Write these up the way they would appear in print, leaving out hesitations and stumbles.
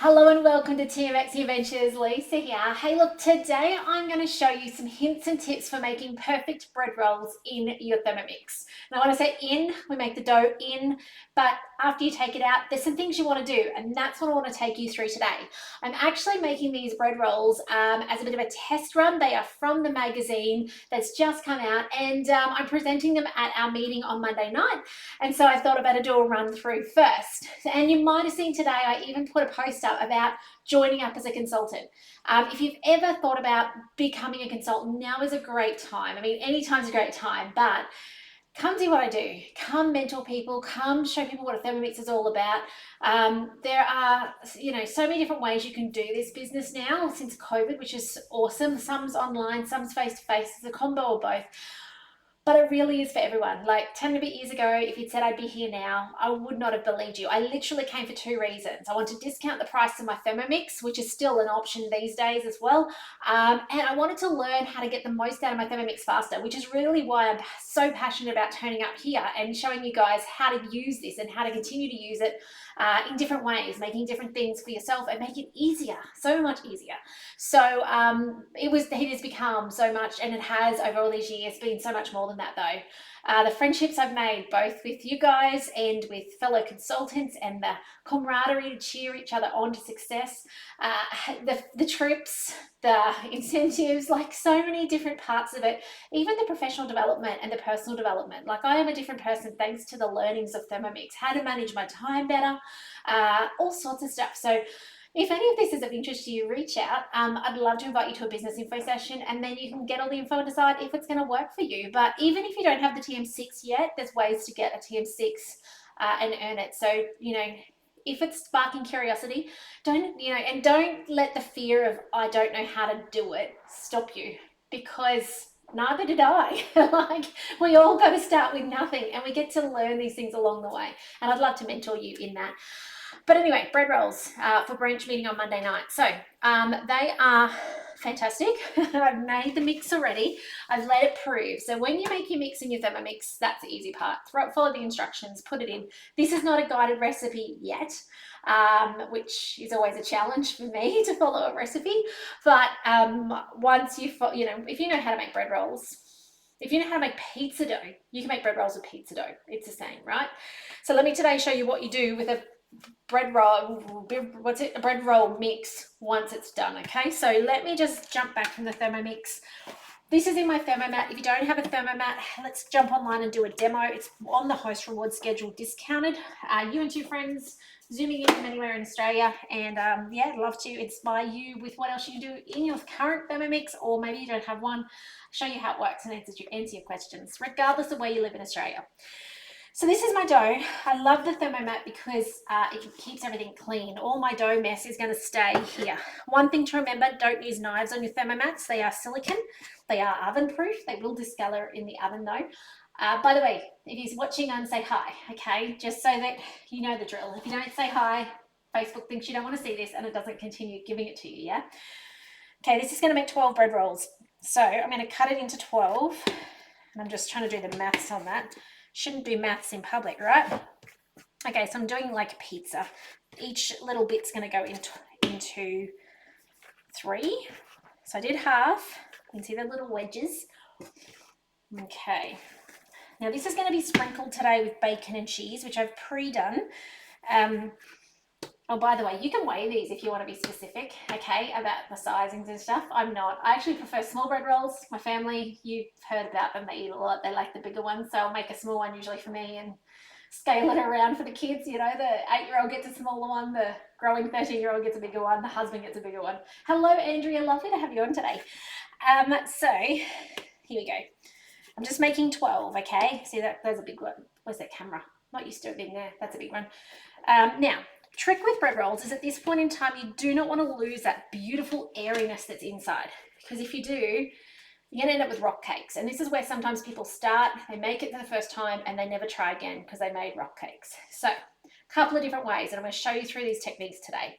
Hello and welcome to TMX Adventures. Lisa here. Hey, look, today I'm going to show you some hints and tips for making perfect bread rolls in your Thermomix. Now, when I say in, we make the dough in, but after you take it out, there's some things you want to do, and that's what I want to take you through today. I'm actually making these bread rolls as a bit of a test run. They are from the magazine that's just come out, and I'm presenting them at our meeting on Monday night. And so I thought I'd better do a run through first. And you might have seen today, I even put a post up about joining up as a consultant. If you've ever thought about becoming a consultant, now is a great time. I mean, any time's a great time, but come do what I do. Come mentor people, come show people what a Thermomix is all about. There are, so many different ways you can do this business now since COVID, which is awesome. Some's online, some's face-to-face. It's a combo of both. But it really is for everyone. Like 10 and a bit years ago, if you'd said I'd be here now, I would not have believed you. I literally came for two reasons. I want to discount the price of my Thermomix, which is still an option these days as well. And I wanted to learn how to get the most out of my Thermomix faster, which is really why I'm so passionate about turning up here and showing you guys how to use this and how to continue to use it in different ways, making different things for yourself and make it easier, so much easier. So it has become so much, and it has over all these years been so much more than that though. The friendships I've made both with you guys and with fellow consultants, and the camaraderie to cheer each other on to success, the trips, the incentives, like so many different parts of it, even the professional development and the personal development. Like I am a different person thanks to the learnings of Thermomix, how to manage my time better, all sorts of stuff. So if any of this is of interest to you, reach out. I'd love to invite you to a business info session, and then you can get all the info and decide if it's going to work for you. But even if you don't have the TM6 yet, there's ways to get a TM6 and earn it. So, if it's sparking curiosity, don't let the fear of I don't know how to do it stop you, because neither did I. Like, we all got to start with nothing, and we get to learn these things along the way. And I'd love to mentor you in that. But anyway, bread rolls for branch meeting on Monday night. So they are fantastic. I've made the mix already. I've let it prove. So when you make your mix in your Thermomix, that's the easy part. Follow the instructions, put it in. This is not a guided recipe yet, which is always a challenge for me to follow a recipe. But once if you know how to make bread rolls, if you know how to make pizza dough, you can make bread rolls with pizza dough. It's the same, right? So let me today show you what you do with a bread roll mix once it's done. Okay, so let me just jump back from the Thermomix. This is in my Thermomat. If you don't have a Thermomat, let's jump online and do a demo. It's on the host reward schedule, discounted. You and two friends zooming in from anywhere in Australia, and yeah, I'd love to inspire you with what else you can do in your current Thermomix, or maybe you don't have one. Show you how it works and answer your questions, regardless of where you live in Australia. So this is my dough. I love the Thermomat because it keeps everything clean. All my dough mess is going to stay here. One thing to remember, don't use knives on your Thermomats. They are silicone. They are oven proof. They will discolor in the oven though. By the way, if you're watching on, say hi, okay? Just so that you know the drill. If you don't say hi, Facebook thinks you don't want to see this and it doesn't continue giving it to you, yeah? Okay, this is going to make 12 bread rolls. So I'm going to cut it into 12. And I'm just trying to do the maths on that. Shouldn't do maths in public, right? Okay, so I'm doing like a pizza. Each little bit's going to go into 3. So I did half. You can see the little wedges. Okay. Now this is going to be sprinkled today with bacon and cheese, which I've pre-done. Oh, by the way, you can weigh these if you want to be specific, okay, about the sizings and stuff. I'm not. I actually prefer small bread rolls. My family, you've heard about them. They eat a lot. They like the bigger ones. So I'll make a small one usually for me and scale it around for the kids. The 8-year-old gets a smaller one. The growing 13-year-old gets a bigger one. The husband gets a bigger one. Hello, Andrea. Lovely to have you on today. So here we go. I'm just making 12, okay? See, there's a big one. Where's that camera? Not used to it being there. That's a big one. Now, trick with bread rolls is at this point in time, you do not want to lose that beautiful airiness that's inside, because if you do, you're going to end up with rock cakes. And this is where sometimes people start, they make it for the first time and they never try again because they made rock cakes. So a couple of different ways, and I'm going to show you through these techniques today.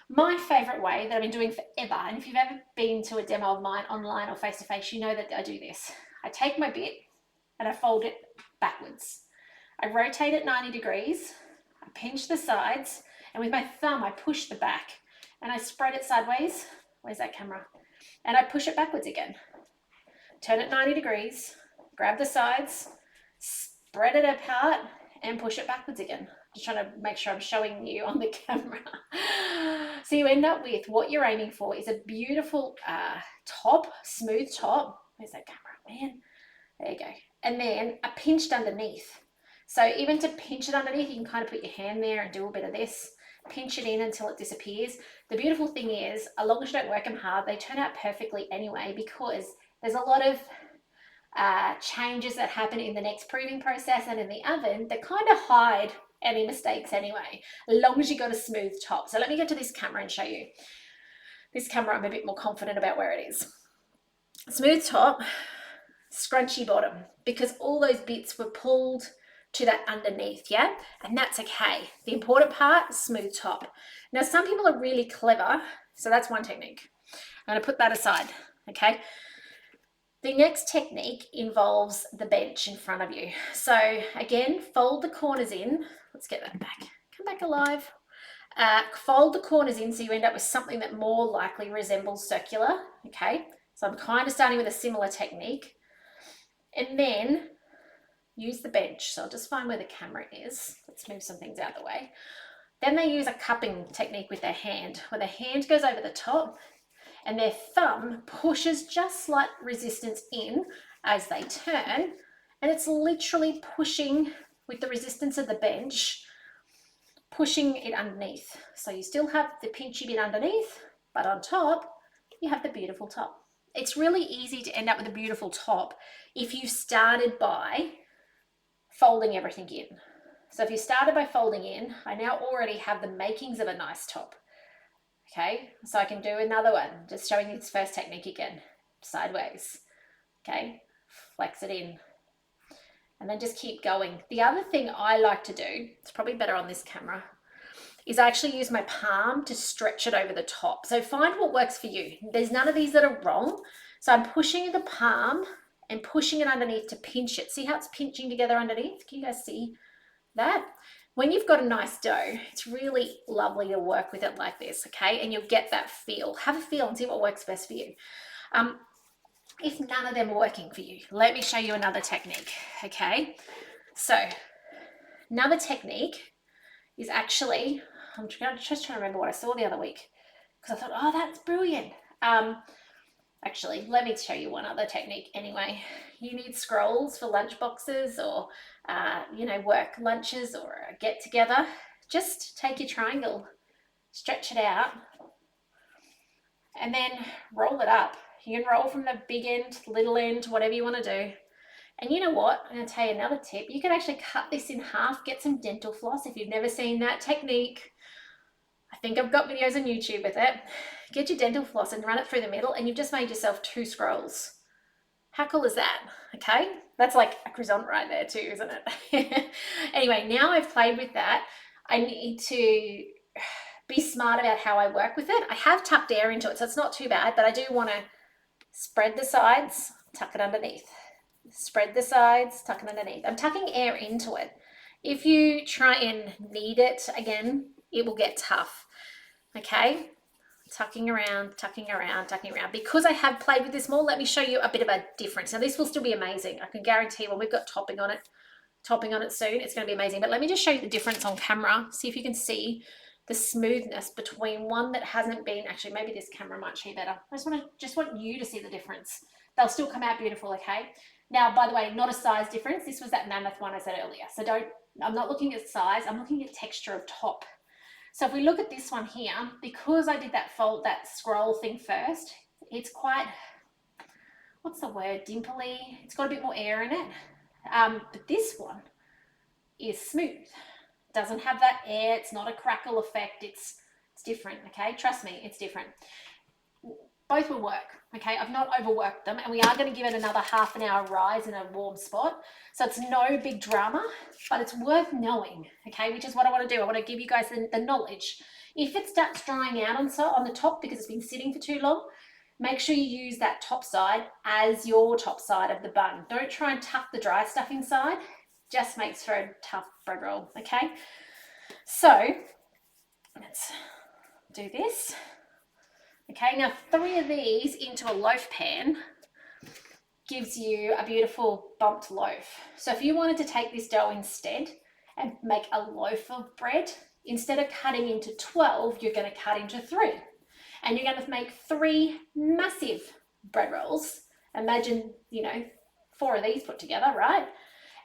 My favorite way that I've been doing forever, and if you've ever been to a demo of mine online or face-to-face, you know that I do this. I take my bit and I fold it backwards. I rotate it 90 degrees, I pinch the sides, and with my thumb, I push the back. and I spread it sideways. Where's that camera? And I push it backwards again. Turn it 90 degrees, grab the sides, spread it apart, and push it backwards again. Just trying to make sure I'm showing you on the camera. So you end up with what you're aiming for is a beautiful top, smooth top. Where's that camera, man? There you go. And then a pinched underneath. So even to pinch it underneath, you can kind of put your hand there and do a bit of this. Pinch it in until it disappears. The beautiful thing is, as long as you don't work them hard, they turn out perfectly anyway, because there's a lot of changes that happen in the next proving process and in the oven that kind of hide any mistakes anyway, as long as you got a smooth top. So let me get to this camera and show you. This camera, I'm a bit more confident about where it is. Smooth top, scrunchy bottom, because all those bits were pulled to that underneath, yeah? And that's okay. The important part, smooth top. Now, some people are really clever, so that's one technique. I'm going to put that aside, okay? The next technique involves the bench in front of you. So again, fold the corners in. Let's get that back. Come back alive. Fold the corners in so you end up with something that more likely resembles circular, okay? So I'm kind of starting with a similar technique. And then use the bench. So I'll just find where the camera is. Let's move some things out of the way. Then they use a cupping technique with their hand, where the hand goes over the top and their thumb pushes just slight resistance in as they turn. And it's literally pushing with the resistance of the bench, pushing it underneath. So you still have the pinchy bit underneath, but on top, you have the beautiful top. It's really easy to end up with a beautiful top if you started by folding everything in. So if you started by folding in, I now already have the makings of a nice top. Okay, so I can do another one, just showing you this first technique again, sideways. Okay, flex it in, and then just keep going. The other thing I like to do, it's probably better on this camera, is I actually use my palm to stretch it over the top. So find what works for you. There's none of these that are wrong. So I'm pushing the palm and pushing it underneath to pinch it. See how it's pinching together underneath? Can you guys see that? When you've got a nice dough, it's really lovely to work with it like this, okay? And you'll get that feel. Have a feel and see what works best for you. If none of them are working for you, let me show you another technique, okay? So another technique is actually, I'm just trying to remember what I saw the other week, because I thought, oh, that's brilliant. Actually, let me show you one other technique anyway. You need scrolls for lunch boxes or, work lunches or a get together. Just take your triangle, stretch it out, and then roll it up. You can roll from the big end to the little end, whatever you want to do. And you know what? I'm going to tell you another tip. You can actually cut this in half, get some dental floss if you've never seen that technique. I think I've got videos on YouTube with it. Get your dental floss and run it through the middle, and you've just made yourself 2 scrolls. How cool is that? Okay, that's like a croissant right there too, isn't it? Anyway, now I've played with that, I need to be smart about how I work with it. I have tucked air into it, so it's not too bad, but I do want to spread the sides, tuck it underneath. Spread the sides, tuck it underneath. I'm tucking air into it. If you try and knead it again, it will get tough. Okay, tucking around, tucking around, tucking around. Because I have played with this more, let me show you a bit of a difference. Now this will still be amazing. I can guarantee when we've got topping on it soon, it's going to be amazing. But let me just show you the difference on camera. See if you can see the smoothness between one that hasn't been, actually maybe this camera might show you better. I just want you to see the difference. They'll still come out beautiful, okay? Now, by the way, not a size difference. This was that mammoth one I said earlier. So I'm not looking at size, I'm looking at texture of top. So if we look at this one here, because I did that scroll thing first, it's quite, what's the word, dimply. It's got a bit more air in it. But this one is smooth. Doesn't have that air. It's not a crackle effect. It's different, okay? Trust me, it's different. Both will work, okay? I've not overworked them, and we are going to give it another half an hour rise in a warm spot. So it's no big drama, but it's worth knowing, okay? Which is what I want to do. I want to give you guys the knowledge. If it starts drying out on the top because it's been sitting for too long, make sure you use that top side as your top side of the bun. Don't try and tuck the dry stuff inside. Just makes for a tough bread roll, okay? So let's do this. Okay, now 3 of these into a loaf pan gives you a beautiful bumped loaf. So if you wanted to take this dough instead and make a loaf of bread, instead of cutting into 12, you're going to cut into 3. And you're going to make 3 massive bread rolls. Imagine, 4 of these put together, right?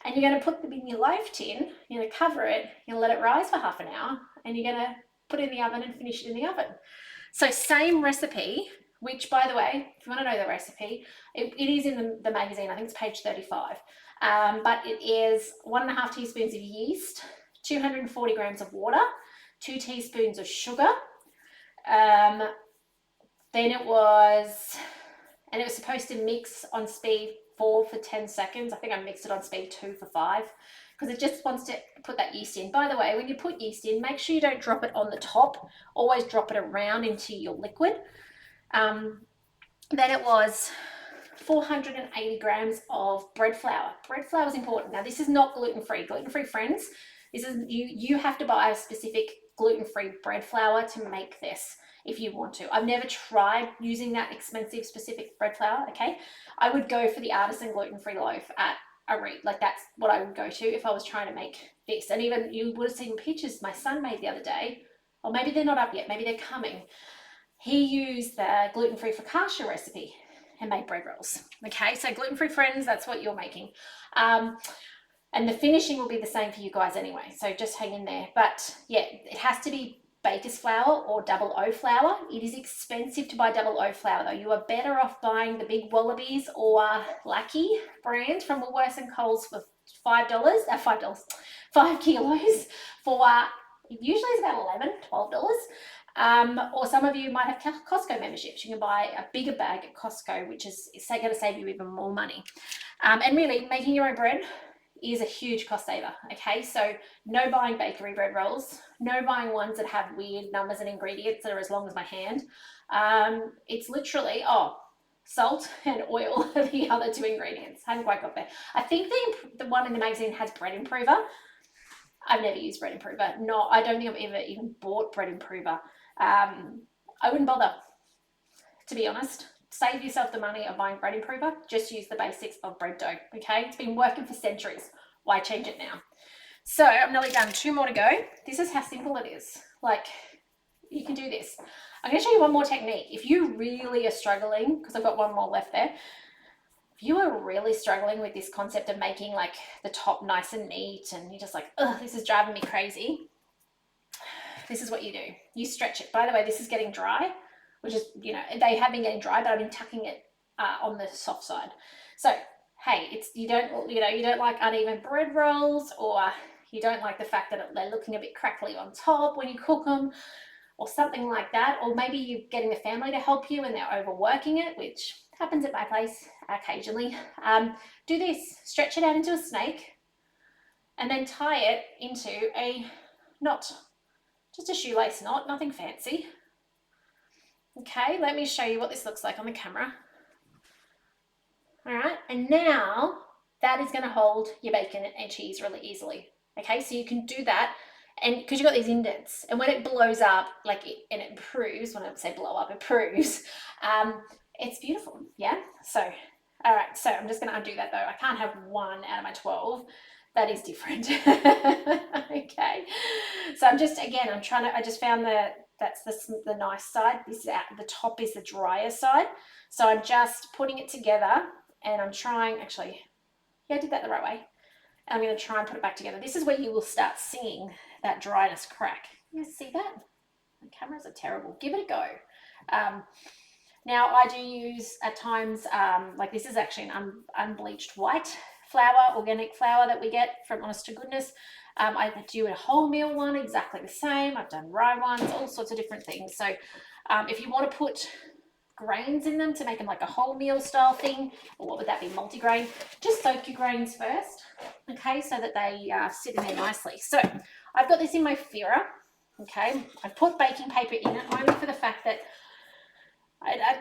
And you're going to put them in your loaf tin, you're going to cover it, you're going to let it rise for half an hour, and you're going to put it in the oven and finish it in the oven. So same recipe, which, by the way, if you want to know the recipe, it is in the magazine. I think it's page 35. But it is 1.5 teaspoons of yeast, 240 grams of water, 2 teaspoons of sugar. Then it was supposed to mix on speed 4 for 10 seconds. I think I mixed it on speed 2 for 5 because it just wants to put that yeast in. By the way, when you put yeast in, make sure you don't drop it on the top. Always drop it around into your liquid. Then it was 480 grams of bread flour. Bread flour is important. Now, this is not gluten-free. Gluten-free friends, this is you have to buy a specific gluten-free bread flour to make this if you want to. I've never tried using that expensive specific bread flour, okay? I would go for the artisan gluten-free loaf at a rate. Like, that's what I would go to if I was trying to make this. And even you would have seen pictures my son made the other day, or maybe they're not up yet, maybe they're coming. He used the gluten-free focaccia recipe and made bread rolls. Okay, so gluten-free friends, that's what you're making. And the finishing will be the same for you guys anyway, so just hang in there. But yeah, it has to be baker's flour or double O flour. It is expensive to buy double O flour though. You are better off buying the big Wallabies or Lucky brand from Woolworths and Coles for $5, 5 kilos for usually it's about $11, $12. Or some of you might have Costco memberships. You can buy a bigger bag at Costco, which is going to save you even more money. And really, making your own bread is a huge cost saver, okay? So no buying bakery bread rolls, no buying ones that have weird numbers and ingredients that are as long as my hand. It's literally, salt and oil are the other 2 ingredients. I haven't quite got there. I think the one in the magazine has bread improver. I've never used bread improver. No, I don't think I've ever even bought bread improver. I wouldn't bother, to be honest. Save yourself the money of buying bread improver. Just use the basics of bread dough, okay? It's been working for centuries. Why change it now? So I'm nearly done. 2 more to go. This is how simple it is. Like, you can do this. I'm going to show you one more technique. If you really are struggling, because I've got 1 more left there, if you are really struggling with this concept of making like the top nice and neat and you're just like, ugh, this is driving me crazy, this is what you do. You stretch it. By the way, this is getting dry, which is, they have been getting dry, but I've been tucking it on the soft side. So, hey, you don't like uneven bread rolls, or you don't like the fact that they're looking a bit crackly on top when you cook them, or something like that. Or maybe you're getting a family to help you and they're overworking it, which happens at my place occasionally. Do this. Stretch it out into a snake and then tie it into a knot. Just a shoelace knot, nothing fancy. Okay, let me show you what this looks like on the camera. All right, and now that is going to hold your bacon and cheese really easily. Okay, so you can do that, and because you've got these indents, and when it blows up, and it proves, when I say blow up, it proves, it's beautiful, yeah? So, all right, so I'm just going to undo that though. I can't have 1 out of my 12. That is different. Okay, so I just found that's the nice side. The top is the drier side. So I'm just putting it together and I'm trying, I did that the right way. And I'm going to try and put it back together. This is where you will start seeing that dryness crack. You see that? The cameras are terrible. Give it a go. Now I do use at times, this is actually an unbleached white flour, organic flour that we get from Honest to Goodness. I do a wholemeal one, exactly the same. I've done rye ones, all sorts of different things. So if you want to put grains in them to make them like a wholemeal style thing, or what would that be, multigrain, just soak your grains first, okay, so that they sit in there nicely. So I've got this in my Fira, okay. I put baking paper in it only for the fact that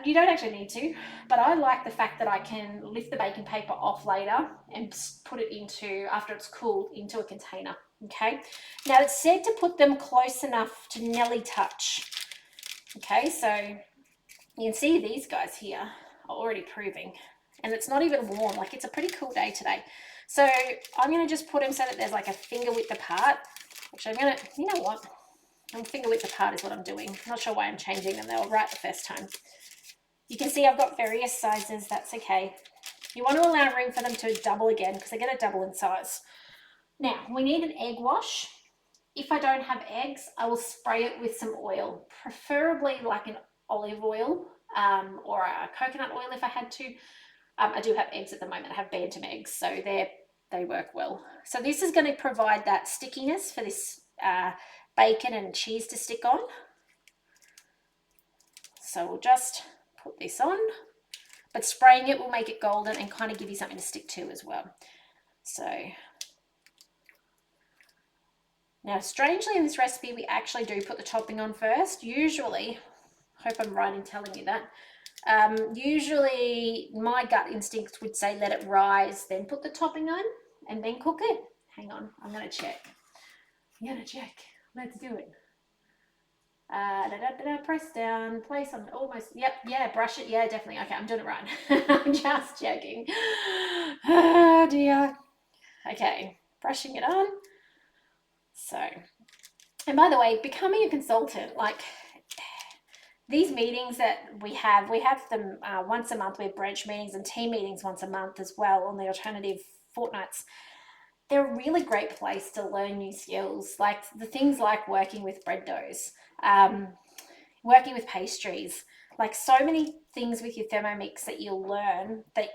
you don't actually need to, but I like the fact that I can lift the baking paper off later and put it into, after it's cooled, into a container, okay? Now it's said to put them close enough to nearly touch, okay? So You can see these guys here are already proving, and it's not even warm. Like, it's a pretty cool day today. So I'm going to just put them so that there's like a finger width apart. Actually, I'm going to, you know what? Finger width apart is what I'm doing. I'm not sure why I'm changing them. They were right the first time. You can see I've got various sizes. That's okay. You want to allow room for them to double again because they're going to double in size. Now, we need an egg wash. If I don't have eggs, I will spray it with some oil, preferably like an olive oil or a coconut oil if I had to. I do have eggs at the moment. I have bantam eggs, so they work well. So this is going to provide that stickiness for this bacon and cheese to stick on. So we'll just put this on, but spraying it will make it golden and kind of give you something to stick to as well. So now, strangely in this recipe, we actually do put the topping on first. Usually, hope I'm right in telling you that. Usually my gut instinct would say let it rise, then put the topping on and then cook it. Hang on, I'm going to check. Let's do it. Press down, place on almost, yep, yeah, brush it, yeah, definitely. Okay, I'm doing it right. I'm just checking. Oh dear. Okay, brushing it on. So, and by the way, becoming a consultant, like these meetings that we have them once a month. We have branch meetings and team meetings once a month as well on the alternative fortnights. They're a really great place to learn new skills, like the things like working with bread doughs, working with pastries, like so many things with your Thermomix that you'll learn that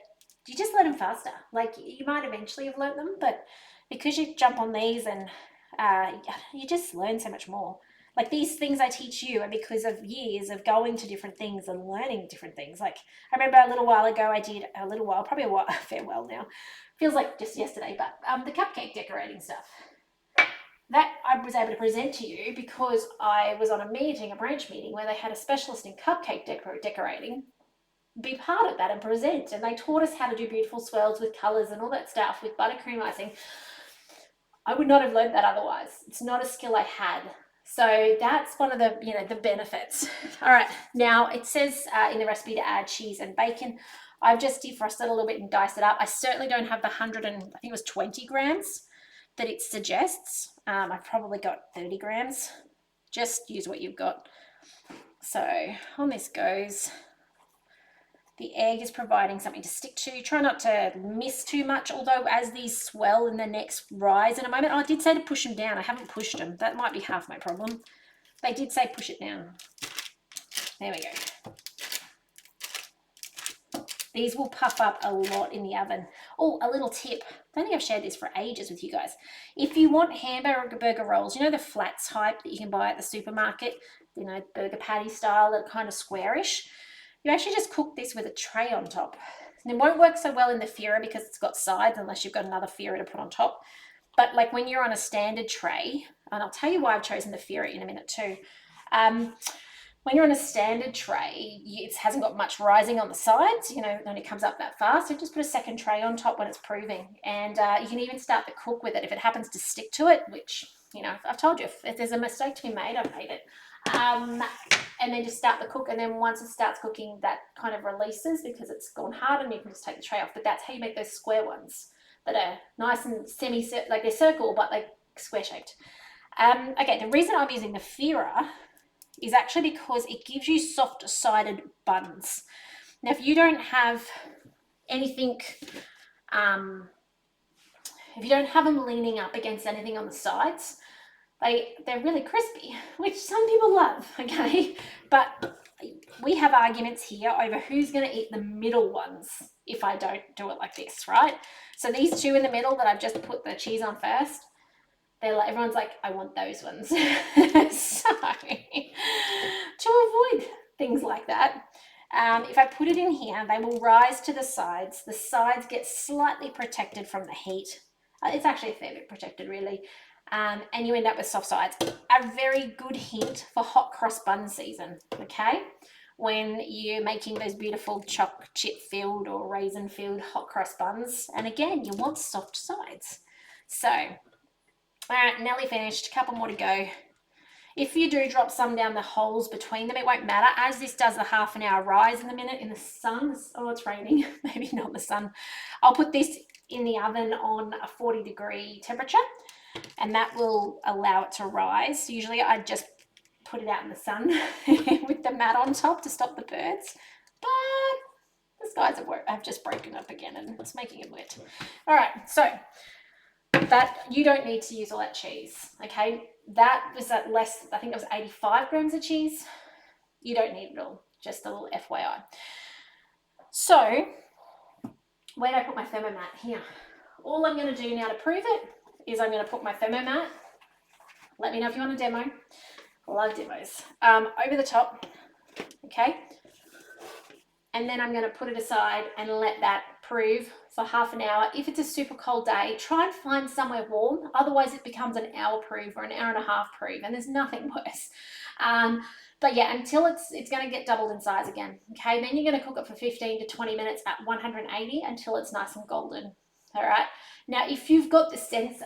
you just learn them faster. Like you might eventually have learned them, but because you jump on these and you just learn so much more. Like these things I teach you are because of years of going to different things and learning different things. Like I remember a little while ago, probably a fair while now, feels like just yesterday, but the cupcake decorating stuff that I was able to present to you because I was on a branch meeting where they had a specialist in cupcake decorating be part of that and present, and they taught us how to do beautiful swirls with colors and all that stuff with buttercream icing. I would not have learned that otherwise. It's not a skill I had. So that's one of the, the benefits. All right, now it says in the recipe to add cheese and bacon. I've just defrosted a little bit and diced it up. I certainly don't have the 20 grams that it suggests. I've probably got 30 grams. Just use what you've got. So on this goes. The egg is providing something to stick to. Try not to miss too much, although as these swell in the next rise in a moment. Oh, I did say to push them down. I haven't pushed them. That might be half my problem. They did say push it down. There we go. These will puff up a lot in the oven. Oh, a little tip. I don't think I've shared this for ages with you guys. If you want hamburger rolls, you know the flat type that you can buy at the supermarket, burger patty style, that kind of squarish. You actually just cook this with a tray on top. And it won't work so well in the Fira because it's got sides unless you've got another Fira to put on top. But like when you're on a standard tray, and I'll tell you why I've chosen the Fira in a minute too. When you're on a standard tray, it hasn't got much rising on the sides, it only comes up that far. So just put a second tray on top when it's proving. And you can even start to cook with it if it happens to stick to it, which, I've told you, if there's a mistake to be made, I've made it. And then just start the cook, and then once it starts cooking, that kind of releases because it's gone hard, and you can just take the tray off. But that's how you make those square ones that are nice and like they're circle but like square shaped. Okay, the reason I'm using the Fira is actually because it gives you soft sided buns. Now if you don't have anything, if you don't have them leaning up against anything on the sides, they're really crispy, which some people love, okay? But we have arguments here over who's going to eat the middle ones if I don't do it like this, right? So these two in the middle that I've just put the cheese on first, everyone's like, I want those ones. So to avoid things like that, if I put it in here, they will rise to the sides. The sides get slightly protected from the heat. It's actually a fair bit protected, really. And you end up with soft sides. A very good hint for hot cross bun season, okay? When you're making those beautiful choc chip filled or raisin filled hot cross buns. And again, you want soft sides. So, all right, nearly finished. A couple more to go. If you do drop some down the holes between them, it won't matter, as this does the half an hour rise in a minute in the sun. Oh, it's raining, maybe not the sun. I'll put this in the oven on a 40-degree temperature, and that will allow it to rise. Usually I just put it out in the sun with the mat on top to stop the birds, but the skies have just broken up again and it's making it wet. All right, so that you don't need to use all that cheese, okay? That was at less, I think it was 85 grams of cheese. You don't need it all, just a little FYI. So where do I put my thermomat? Here. All I'm going to do now to prove it is I'm going to put my thermomat, let me know if you want a demo, I love demos, over the top, okay? And then I'm going to put it aside and let that prove for half an hour. If it's a super cold day, try and find somewhere warm. Otherwise, it becomes an hour proof or an hour and a half proof, and there's nothing worse. But yeah, until it's going to get doubled in size again. Okay, then you're going to cook it for 15 to 20 minutes at 180 until it's nice and golden. All right. Now, if you've got the sensor,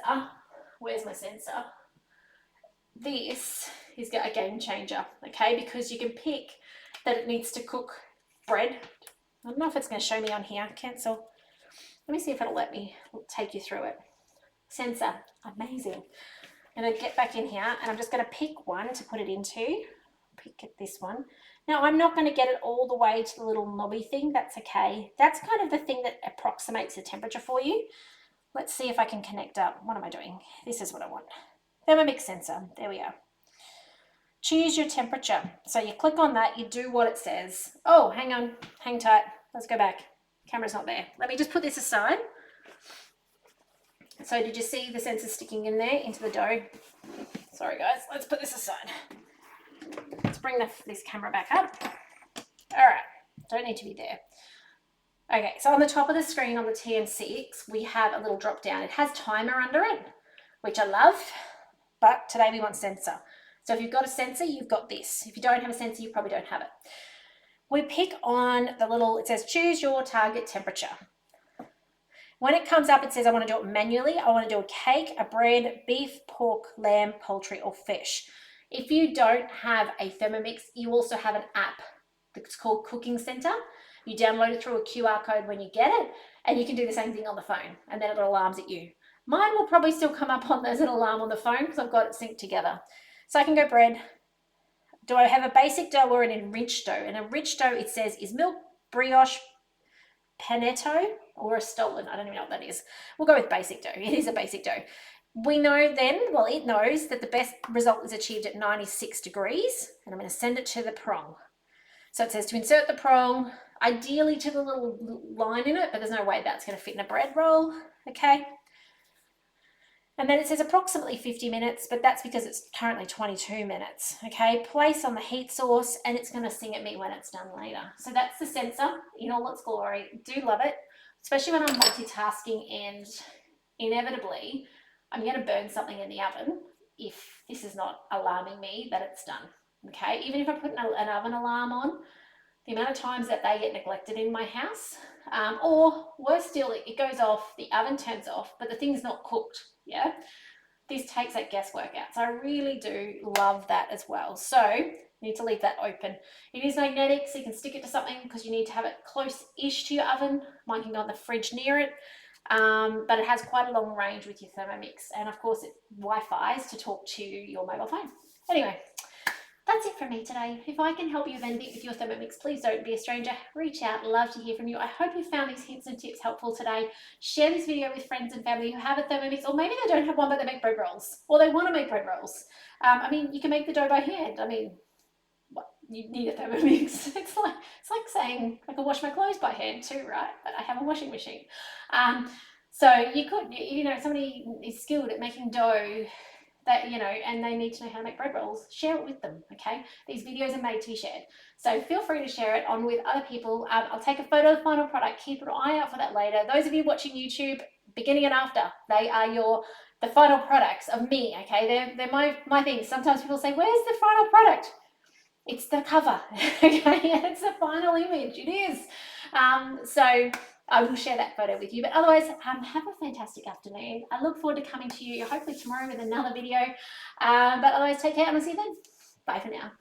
where's my sensor? This is a game changer. Okay, because you can pick that it needs to cook bread. I don't know if it's going to show me on here. Cancel. Let me see if it'll let me take you through it. Sensor, amazing. I'm going to get back in here and I'm just going to pick one to put it into. Pick this one. Now I'm not going to get it all the way to the little knobby thing. That's okay. That's kind of the thing that approximates the temperature for you. Let's see if I can connect up. What am I doing? This is what I want. Thermomix Sensor. There we are. Choose your temperature. So you click on that, you do what it says. Oh, hang on, hang tight. Let's go back. Camera's not there. Let me just put this aside. So did you see the sensor sticking in there into the dough? Sorry guys, let's put this aside. Let's bring this camera back up. All right, don't need to be there. Okay, so on the top of the screen on the TN6, we have a little drop down. It has timer under it, which I love, but today we want sensor. So if you've got a sensor, you've got this. If you don't have a sensor, you probably don't have it. We pick on the little, it says choose your target temperature. When it comes up, it says I want to do it manually. I want to do a cake, a bread, beef, pork, lamb, poultry, or fish. If you don't have a Thermomix, you also have an app that's called Cooking Center. You download it through a QR code when you get it, and you can do the same thing on the phone, and then it alarms at you. Mine will probably still come up on as an alarm on the phone because I've got it synced together. So I can go bread. Do I have a basic dough or an enriched dough? An enriched dough, it says, is milk, brioche, panetto, or a stollen. I don't even know what that is. We'll go with basic dough. It is a basic dough. We know then, well, it knows that the best result is achieved at 96 degrees, and I'm going to send it to the prong. So it says to insert the prong, ideally to the little line in it, but there's no way that's going to fit in a bread roll, okay? And then it says approximately 50 minutes, but that's because it's currently 22 minutes, okay? Place on the heat source, and it's going to sing at me when it's done later. So that's the sensor in all its glory. Do love it, especially when I'm multitasking, and inevitably I'm going to burn something in the oven if this is not alarming me that it's done, okay? Even if I put an oven alarm on, the amount of times that they get neglected in my house, or worse still, it goes off, the oven turns off, but the thing's not cooked, yeah? This takes that guesswork out. So I really do love that as well. So you need to leave that open. It is magnetic, so you can stick it to something because you need to have it close-ish to your oven. Mine can go in the fridge near it, but it has quite a long range with your Thermomix. And of course, it Wi-Fi's to talk to your mobile phone. Anyway, that's it from me today. If I can help you with anything with your Thermomix, please don't be a stranger. Reach out. Love to hear from you. I hope you found these hints and tips helpful today. Share this video with friends and family who have a Thermomix, or maybe they don't have one but they make bread rolls, or they want to make bread rolls. I mean, you can make the dough by hand. I mean, what, you need a Thermomix. It's like saying I can wash my clothes by hand too, right? But I have a washing machine. So you could, you know, somebody is skilled at making dough, that, you know, and they need to know how to make bread rolls, share it with them, okay? These videos are made to be shared. So feel free to share it on with other people. I'll take a photo of the final product. Keep an eye out for that later. Those of you watching YouTube, beginning and after, they are the final products of me, okay? They're my things. Sometimes people say, where's the final product? It's the cover, okay? It's the final image. It is. So I will share that photo with you. But otherwise, have a fantastic afternoon. I look forward to coming to you hopefully tomorrow with another video. But otherwise, take care and I'll see you then. Bye for now.